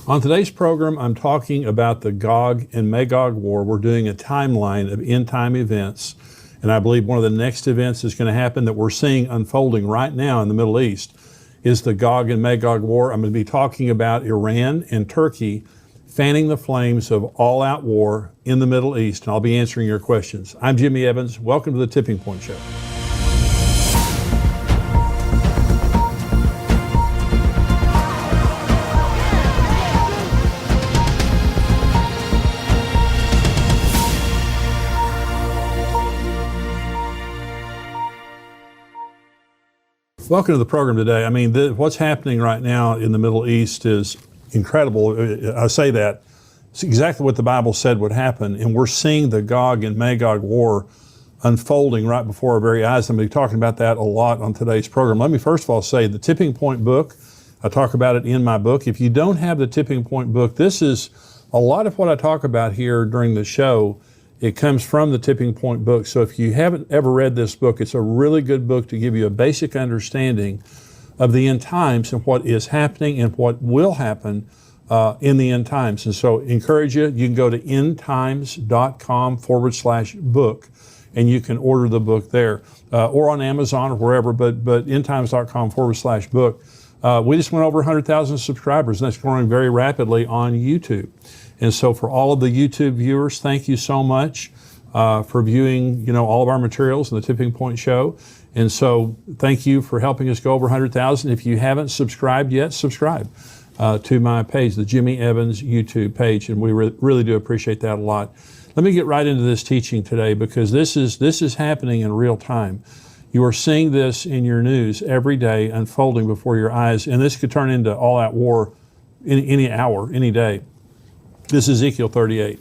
On today's program, I'm talking about the Gog and Magog war. We're doing a timeline of end-time events, and I believe one of the next events that's going to happen that we're seeing unfolding right now in the Middle East is the Gog and Magog war. I'm going to be talking about Iran and Turkey fanning the flames of all-out war in the Middle East, and I'll be answering your questions. I'm Jimmy Evans. Welcome to the Tipping Point Show. Welcome to the program today. I mean, what's happening right now in the Middle East is incredible. I say that. It's exactly what the Bible said would happen, and we're seeing the Gog and Magog war unfolding right before our very eyes. I'm going to be talking about that a lot on today's program. Let me first of all say the Tipping Point book, I talk about it in my book. If you don't have the Tipping Point book, this is a lot of what I talk about here during the show. It comes from the Tipping Point book. So if you haven't ever read this book, it's a really good book to give you a basic understanding of the end times and what is happening and what will happen in the end times. And so encourage you can go to endtimes.com/book and you can order the book there or on Amazon or wherever, but endtimes.com/book. We just went over 100,000 subscribers, and that's growing very rapidly on YouTube. And so for all of the YouTube viewers, thank you so much for viewing, all of our materials in the Tipping Point Show. And so thank you for helping us go over 100,000. If you haven't subscribed yet, subscribe to my page, the Jimmy Evans YouTube page, and we really do appreciate that a lot. Let me get right into this teaching today because this is happening in real time. You are seeing this in your news every day unfolding before your eyes, and this could turn into all-out war any hour, any day. This is Ezekiel 38.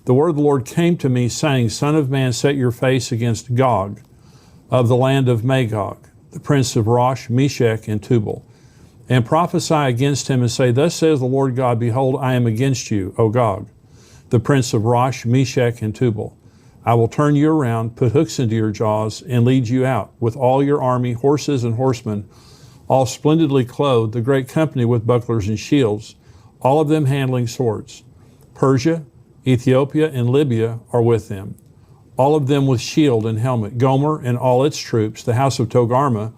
The word of the Lord came to me, saying, Son of man, set your face against Gog of the land of Magog, the prince of Rosh, Meshech, and Tubal, and prophesy against him and say, Thus says the Lord God, Behold, I am against you, O Gog, the prince of Rosh, Meshech, and Tubal. I will turn you around, put hooks into your jaws, and lead you out with all your army, horses and horsemen, all splendidly clothed, the great company with bucklers and shields, all of them handling swords. Persia, Ethiopia, and Libya are with them, all of them with shield and helmet. Gomer and all its troops, the house of Togarmah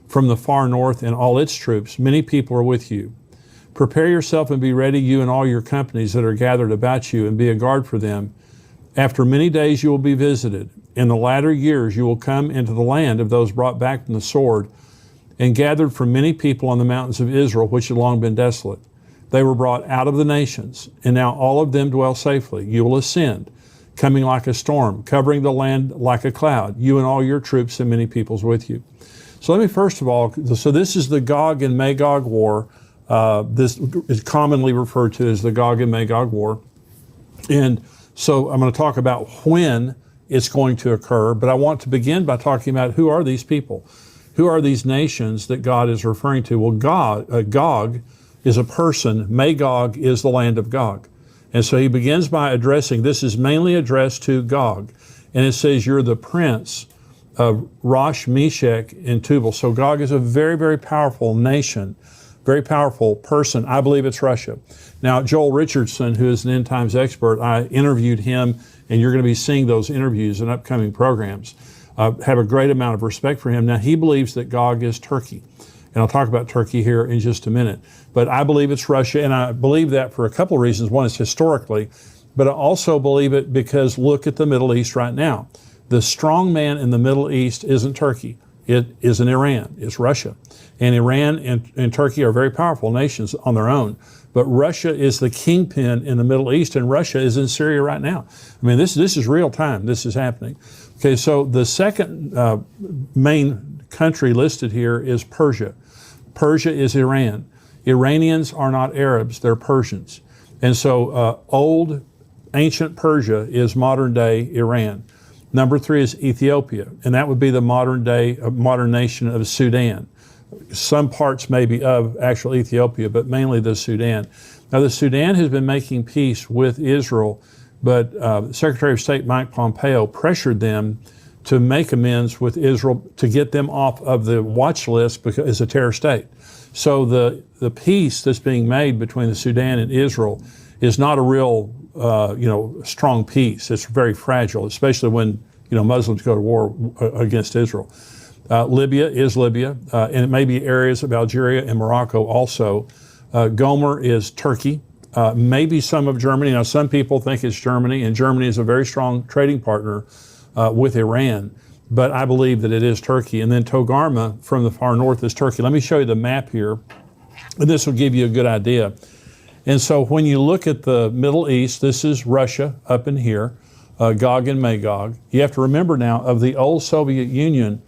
from the far north and all its troops, many people are with you. Prepare yourself and be ready, you and all your companies that are gathered about you, and be a guard for them. After many days you will be visited. In the latter years you will come into the land of those brought back from the sword, and gathered from many people on the mountains of Israel, which had long been desolate. They were brought out of the nations, and now all of them dwell safely. You will ascend, coming like a storm, covering the land like a cloud, you and all your troops and many peoples with you. So let me first of all, this is the Gog and Magog war. This is commonly referred to as the Gog and Magog war. And so I'm going to talk about when it's going to occur, but I want to begin by talking about who are these people? Who are these nations that God is referring to? Well, Gog is a person. Magog is the land of Gog. And so he begins by addressing, this is mainly addressed to Gog. And it says, you're the prince of Rosh, Meshech, and Tubal. So Gog is a very, very powerful nation, very powerful person. I believe it's Russia. Now, Joel Richardson, who is an end times expert, I interviewed him, and you're going to be seeing those interviews in upcoming programs. Have a great amount of respect for him. Now, he believes that Gog is Turkey. And I'll talk about Turkey here in just a minute. But I believe it's Russia, and I believe that for a couple of reasons. One is historically, but I also believe it because look at the Middle East right now. The strong man in the Middle East isn't Turkey. It isn't Iran. It's Russia. And Iran and Turkey are very powerful nations on their own. But Russia is the kingpin in the Middle East, and Russia is in Syria right now. I mean, this is real time. This is happening. Okay, so the second main country listed here is Persia. Persia is Iran. Iranians are not Arabs, they're Persians. And so old, ancient Persia is modern day Iran. Number 3 is Ethiopia, and that would be the modern nation of Sudan. Some parts maybe of actual Ethiopia, but mainly the Sudan. Now the Sudan has been making peace with Israel, but Secretary of State Mike Pompeo pressured them to make amends with Israel to get them off of the watch list because it's a terror state. So the peace that's being made between the Sudan and Israel is not a real, strong peace. It's very fragile, especially when, Muslims go to war against Israel. Libya is Libya, and it may be areas of Algeria and Morocco also. Gomer is Turkey, maybe some of Germany. Now, some people think it's Germany, and Germany is a very strong trading partner with Iran, but I believe that it is Turkey. And then Togarmah from the far north is Turkey. Let me show you the map here, and this will give you a good idea. And so when you look at the Middle East, this is Russia up in here, Gog and Magog. You have to remember now, of the old Soviet Union,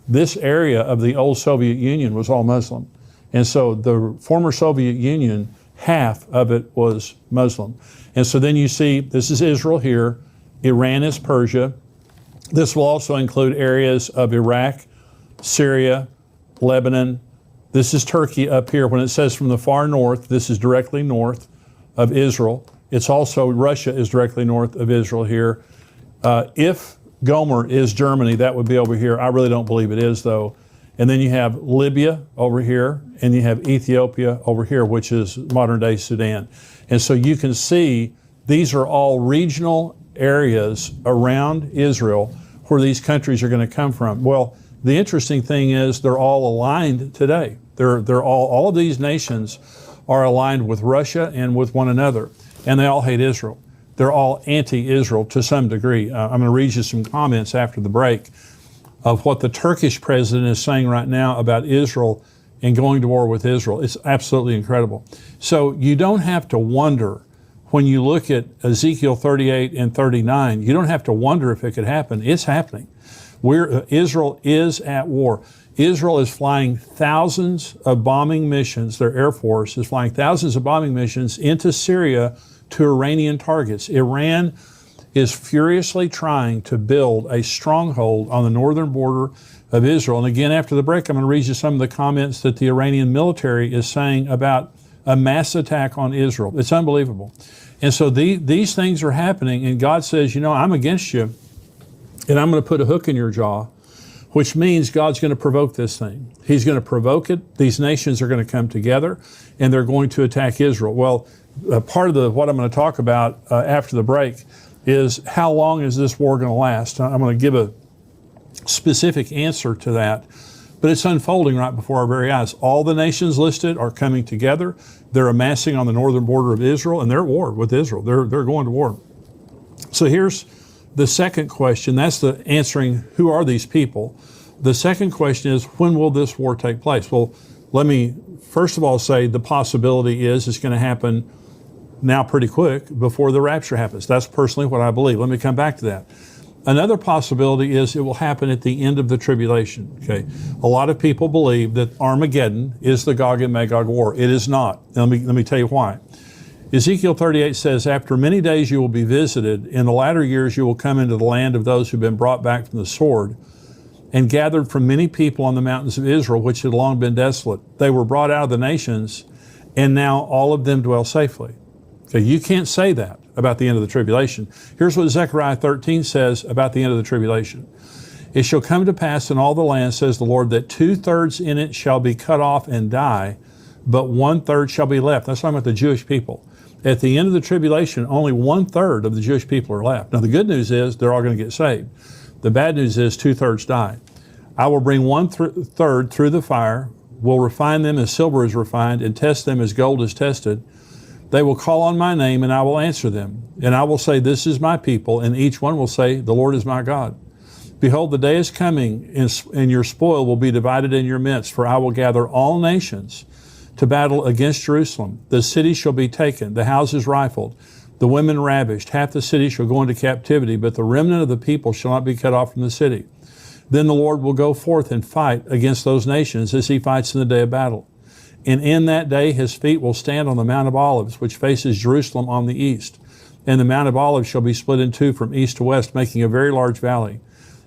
this area of the old Soviet Union was all Muslim. And so the former Soviet Union, half of it was Muslim. And so then you see, this is Israel here, Iran is Persia. This will also include areas of Iraq, Syria, Lebanon. This is Turkey up here. When it says from the far north, this is directly north of Israel. It's also, Russia is directly north of Israel here. If Gomer is Germany, that would be over here. I really don't believe it is, though. And then you have Libya over here, and you have Ethiopia over here, which is modern-day Sudan. And so you can see these are all regional areas around Israel where these countries are going to come from. Well, the interesting thing is they're all aligned today. They're all of these nations are aligned with Russia and with one another, and they all hate Israel. They're all anti-Israel to some degree. I'm going to read you some comments after the break of what the Turkish president is saying right now about Israel and going to war with Israel. It's absolutely incredible. So you don't have to wonder when you look at Ezekiel 38 and 39, you don't have to wonder if it could happen. It's happening. Israel is at war. Israel is flying thousands of bombing missions. Their Air Force is flying thousands of bombing missions into Syria to Iranian targets. Iran is furiously trying to build a stronghold on the northern border of Israel. And again, after the break, I'm going to read you some of the comments that the Iranian military is saying about a mass attack on Israel. It's unbelievable. And so these things are happening, and God says, I'm against you, and I'm going to put a hook in your jaw, which means God's going to provoke this thing. He's going to provoke it. These nations are going to come together, and they're going to attack Israel. Well, part of what I'm going to talk about after the break is how long is this war going to last? I'm going to give a specific answer to that, but it's unfolding right before our very eyes. All the nations listed are coming together. They're amassing on the northern border of Israel, and they're at war with Israel. They're going to war. So here's the second question. That's the answering, who are these people? The second question is, when will this war take place? Well, let me first of all say the possibility is it's going to happen now pretty quick before the rapture happens. That's personally what I believe. Let me come back to that. Another possibility is it will happen at the end of the tribulation. Okay, a lot of people believe that Armageddon is the Gog and Magog war. It is not. Let me tell you why. Ezekiel 38 says, after many days you will be visited. In the latter years you will come into the land of those who've been brought back from the sword and gathered from many people on the mountains of Israel, which had long been desolate. They were brought out of the nations, and now all of them dwell safely. Okay, you can't say that about the end of the tribulation. Here's what Zechariah 13 says about the end of the tribulation. It shall come to pass in all the land, says the Lord, that 2/3 in it shall be cut off and die, but 1/3 shall be left. That's talking about the Jewish people. At the end of the tribulation, only 1/3 of the Jewish people are left. Now the good news is they're all going to get saved. The bad news is 2/3 die. I will bring 1/3 through the fire, will refine them as silver is refined, and test them as gold is tested. They will call on my name, and I will answer them. And I will say, this is my people, and each one will say, the Lord is my God. Behold, the day is coming, and your spoil will be divided in your midst, for I will gather all nations to battle against Jerusalem. The city shall be taken, the houses rifled, the women ravished. Half the city shall go into captivity, but the remnant of the people shall not be cut off from the city. Then the Lord will go forth and fight against those nations as he fights in the day of battle. And in that day his feet will stand on the Mount of Olives, which faces Jerusalem on the east. And the Mount of Olives shall be split in two from east to west, making a very large valley.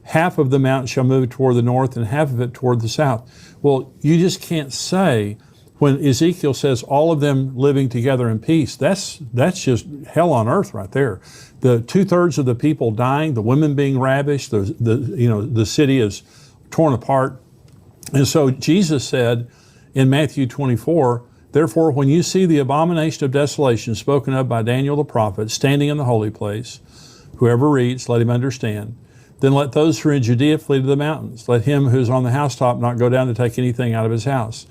Half of the mountain shall move toward the north and half of it toward the south. Well, you just can't say, when Ezekiel says all of them living together in peace, that's just hell on earth right there. The 2/3 of the people dying, the women being ravished, the city is torn apart. And so Jesus said in Matthew 24, therefore, when you see the abomination of desolation spoken of by Daniel the prophet standing in the holy place, whoever reads, let him understand. Then let those who are in Judea flee to the mountains. Let him who is on the housetop not go down to take anything out of his house.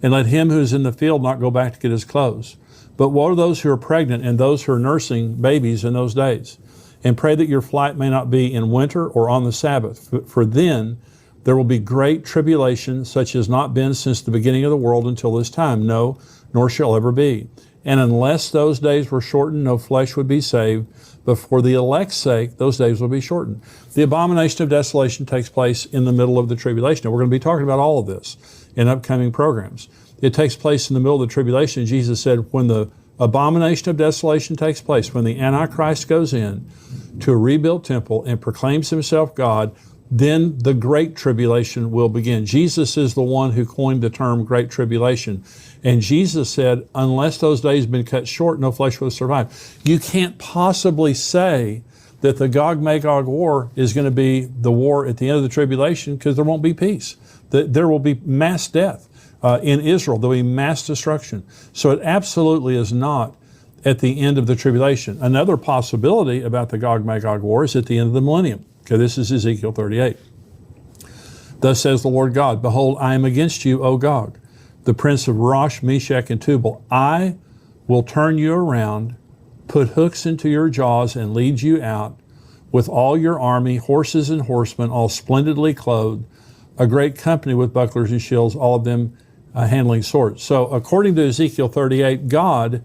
And let him who is in the field not go back to get his clothes. But woe to those who are pregnant and those who are nursing babies in those days. And pray that your flight may not be in winter or on the Sabbath. For then there will be great tribulation, such as not been since the beginning of the world until this time. No, nor shall ever be. And unless those days were shortened, no flesh would be saved. But for the elect's sake, those days will be shortened. The abomination of desolation takes place in the middle of the tribulation. And we're going to be talking about all of this in upcoming programs. It takes place in the middle of the tribulation. Jesus said, when the abomination of desolation takes place, when the Antichrist goes in to a rebuilt temple and proclaims himself God, then the Great Tribulation will begin. Jesus is the one who coined the term Great Tribulation. And Jesus said, unless those days have been cut short, no flesh will survive. You can't possibly say that the Gog-Magog war is going to be the war at the end of the tribulation, because there won't be peace. There will be mass death in Israel. There will be mass destruction. So it absolutely is not at the end of the tribulation. Another possibility about the Gog-Magog war is at the end of the millennium. Okay, this is Ezekiel 38. Thus says the Lord God, behold, I am against you, O Gog, the prince of Rosh, Meshach, and Tubal. I will turn you around, put hooks into your jaws, and lead you out with all your army, horses and horsemen, all splendidly clothed, a great company with bucklers and shields, all of them handling swords. So according to Ezekiel 38, God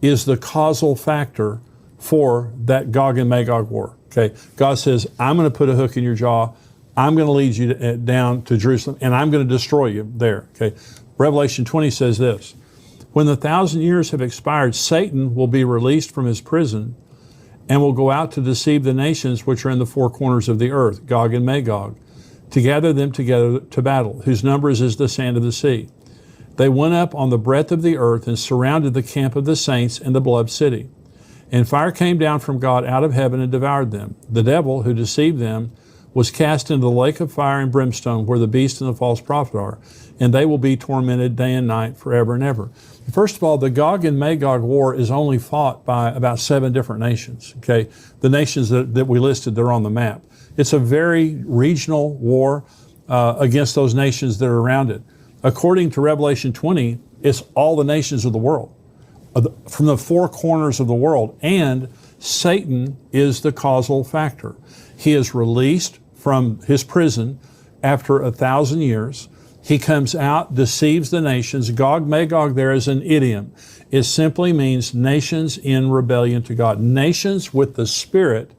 is the causal factor for that Gog and Magog war. Okay, God says, I'm going to put a hook in your jaw. I'm going to lead you down to Jerusalem, and I'm going to destroy you there. Okay, Revelation 20 says this, when the 1,000 years have expired, Satan will be released from his prison and will go out to deceive the nations which are in the four corners of the earth, Gog and Magog, to gather them together to battle, whose numbers is the sand of the sea. They went up on the breadth of the earth and surrounded the camp of the saints and the beloved city. And fire came down from God out of heaven and devoured them. The devil who deceived them was cast into the lake of fire and brimstone, where the beast and the false prophet are, and they will be tormented day and night forever and ever. First of all, the Gog and Magog war is only fought by about 7 different nations. Okay, the nations that we listed, they're on the map. It's a very regional war against those nations that are around it. According to Revelation 20, it's all the nations of the world, from the four corners of the world, and Satan is the causal factor. He is released from his prison after 1,000 years. He comes out, deceives the nations. Gog, Magog there is an idiom. It simply means nations in rebellion to God. Nations with the spirit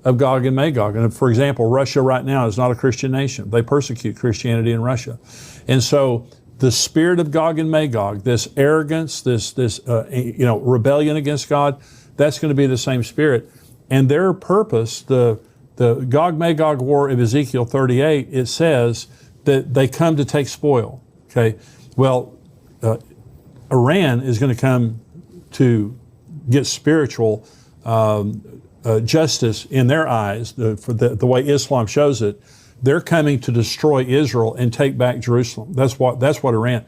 of Gog and Magog. And for example, Russia right now is not a Christian nation. They persecute Christianity in Russia. And so the spirit of Gog and Magog, this arrogance, this rebellion against God, that's going to be the same spirit. And their purpose, the Gog-Magog war of Ezekiel 38, it says that they come to take spoil. Okay, well, Iran is going to come to get spiritual justice in their eyes, for the way Islam shows it. They're coming to destroy Israel and take back Jerusalem. That's what Iran.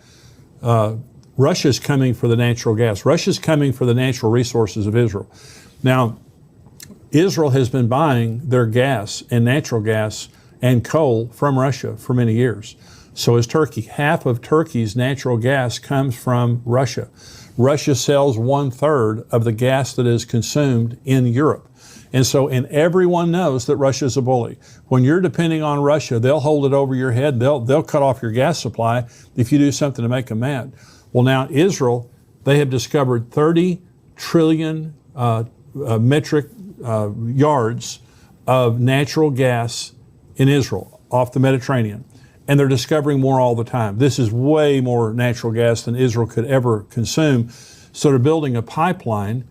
Russia's coming for the natural gas. Russia's coming for the natural resources of Israel. Now, Israel has been buying their gas and natural gas and coal from Russia for many years. So is Turkey. Half of Turkey's natural gas comes from Russia. Russia sells 1/3 of the gas that is consumed in Europe. And everyone knows that Russia's a bully. When you're depending on Russia, they'll hold it over your head. They'll cut off your gas supply if you do something to make them mad. Well, now Israel, they have discovered 30 trillion metric yards of natural gas in Israel off the Mediterranean. And they're discovering more all the time. This is way more natural gas than Israel could ever consume. So they're building a pipeline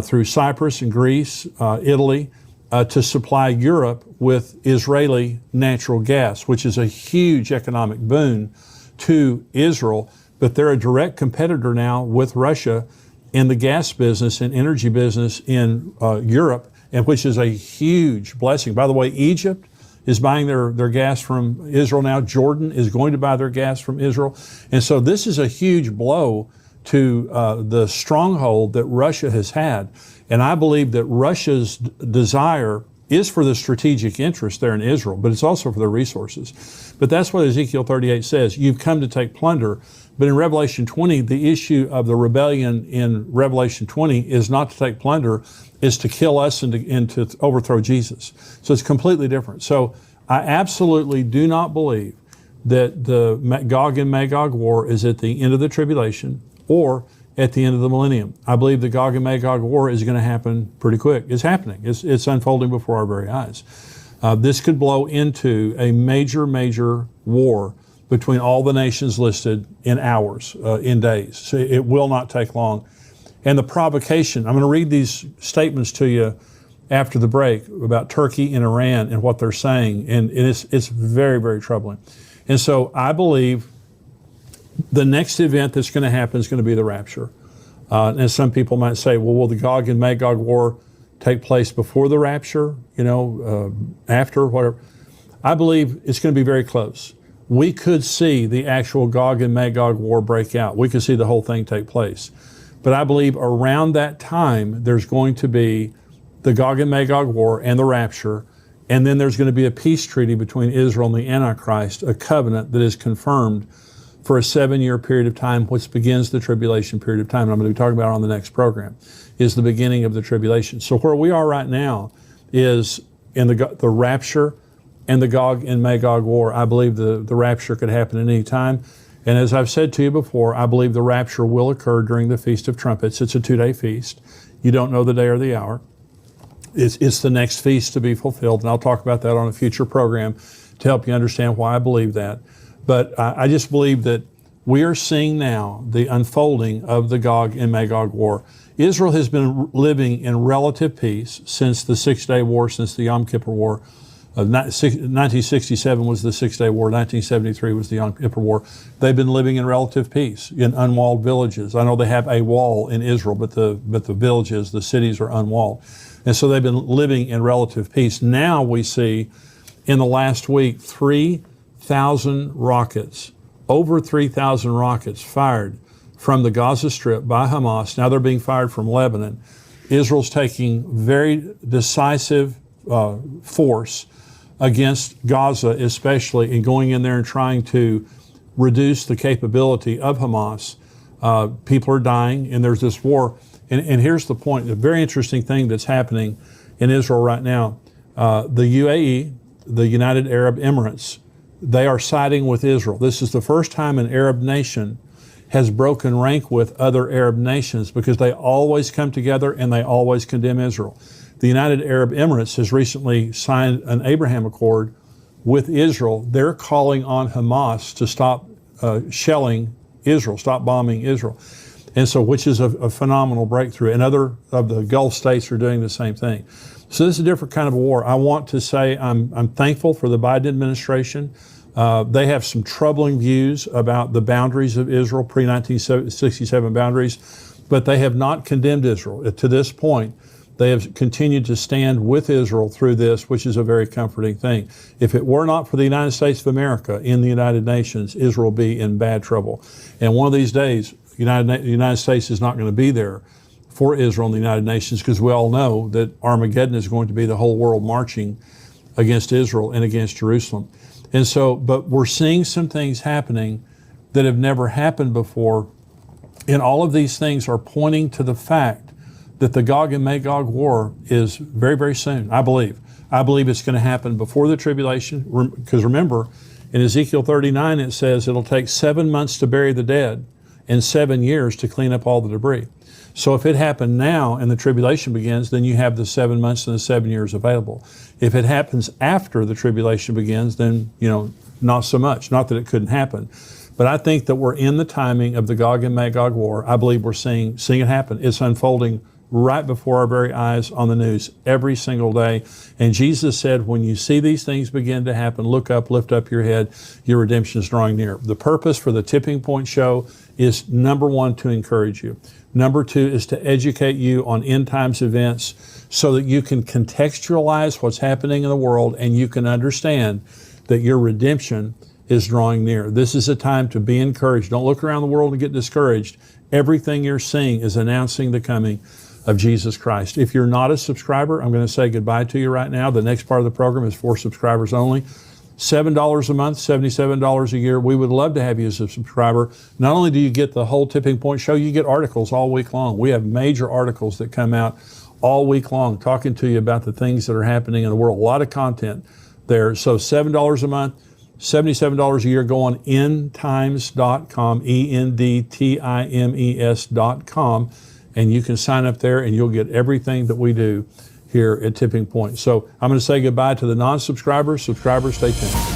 through Cyprus and Greece, Italy, to supply Europe with Israeli natural gas, which is a huge economic boon to Israel. But they're a direct competitor now with Russia in the gas business and energy business in Europe, and which is a huge blessing. By the way, Egypt is buying their gas from Israel now. Jordan is going to buy their gas from Israel. And so this is a huge blow to the stronghold that Russia has had. And I believe that Russia's desire is for the strategic interest there in Israel, but it's also for their resources. But that's what Ezekiel 38 says. You've come to take plunder. But in Revelation 20, the issue of the rebellion in Revelation 20 is not to take plunder, is to kill us and to overthrow Jesus. So it's completely different. So I absolutely do not believe that the Gog and Magog war is at the end of the tribulation or at the end of the millennium. I believe the Gog and Magog war is going to happen pretty quick. It's happening. It's unfolding before our very eyes. This could blow into a major, major war between all the nations listed in hours, in days. So it will not take long. And the provocation, I'm going to read these statements to you after the break about Turkey and Iran and what they're saying, and it's very, very troubling. And so I believe the next event that's going to happen is going to be the rapture. And some people might say, well, will the Gog and Magog war take place before the rapture, after, whatever? I believe it's going to be very close. We could see the actual Gog and Magog war break out. We could see the whole thing take place. But I believe around that time, there's going to be the Gog and Magog war and the rapture, and then there's going to be a peace treaty between Israel and the Antichrist, a covenant that is confirmed for a 7-year period of time, which begins the tribulation period of time. And I'm going to be talking about it on the next program, is the beginning of the tribulation. So where we are right now is in the rapture and the Gog and Magog war. I believe the rapture could happen at any time. And as I've said to you before, I believe the rapture will occur during the Feast of Trumpets. It's a 2-day feast. You don't know the day or the hour. It's the next feast to be fulfilled, and I'll talk about that on a future program to help you understand why I believe that. But I just believe that we are seeing now the unfolding of the Gog and Magog war. Israel has been living in relative peace since the 6-day war, since the Yom Kippur War. 1967 was the 6-day war. 1973 was the Yom Kippur War. They've been living in relative peace in unwalled villages. I know they have a wall in Israel, but the villages, the cities are unwalled. And so they've been living in relative peace. Now we see in the last week 3,000 rockets, over 3,000 rockets fired from the Gaza Strip by Hamas. Now they're being fired from Lebanon. Israel's taking very decisive force against Gaza, especially, and going in there and trying to reduce the capability of Hamas. People are dying, and there's this war. And here's the point, the very interesting thing that's happening in Israel right now. The UAE, the United Arab Emirates, they are siding with Israel. This is the first time an Arab nation has broken rank with other Arab nations, because they always come together and they always condemn Israel. The United Arab Emirates has recently signed an Abraham Accord with Israel. They're calling on Hamas to stop shelling Israel, stop bombing Israel. And so, which is a phenomenal breakthrough. And other of the Gulf states are doing the same thing. So this is a different kind of a war. I want to say I'm thankful for the Biden administration. They have some troubling views about the boundaries of Israel, pre-1967 boundaries, but they have not condemned Israel. To this point, they have continued to stand with Israel through this, which is a very comforting thing. If it were not for the United States of America in the United Nations, Israel would be in bad trouble. And one of these days, the United States is not going to be there for Israel in the United Nations, because we all know that Armageddon is going to be the whole world marching against Israel and against Jerusalem. And so, but we're seeing some things happening that have never happened before. And all of these things are pointing to the fact that the Gog and Magog war is very, very soon, I believe. I believe it's going to happen before the tribulation, because remember, in Ezekiel 39 it says it'll take 7 months to bury the dead and 7 years to clean up all the debris. So if it happened now and the tribulation begins, then you have the 7 months and the 7 years available. If it happens after the tribulation begins, then, not so much. Not that it couldn't happen. But I think that we're in the timing of the Gog and Magog war. I believe we're seeing it happen. It's unfolding right before our very eyes on the news every single day. And Jesus said, when you see these things begin to happen, look up, lift up your head, your redemption is drawing near. The purpose for the Tipping Point Show is, number one, to encourage you. Number two is to educate you on end times events so that you can contextualize what's happening in the world and you can understand that your redemption is drawing near. This is a time to be encouraged. Don't look around the world and get discouraged. Everything you're seeing is announcing the coming of Jesus Christ. If you're not a subscriber, I'm going to say goodbye to you right now. The next part of the program is for subscribers only. $7 a month, $77 a year. We would love to have you as a subscriber. Not only do you get the whole Tipping Point Show, you get articles all week long. We have major articles that come out all week long talking to you about the things that are happening in the world. A lot of content there. So $7 a month, $77 a year. Go on endtimes.com, endtimes.com, and you can sign up there and you'll get everything that we do here at Tipping Point. So I'm going to say goodbye to the non-subscribers. Subscribers, stay tuned.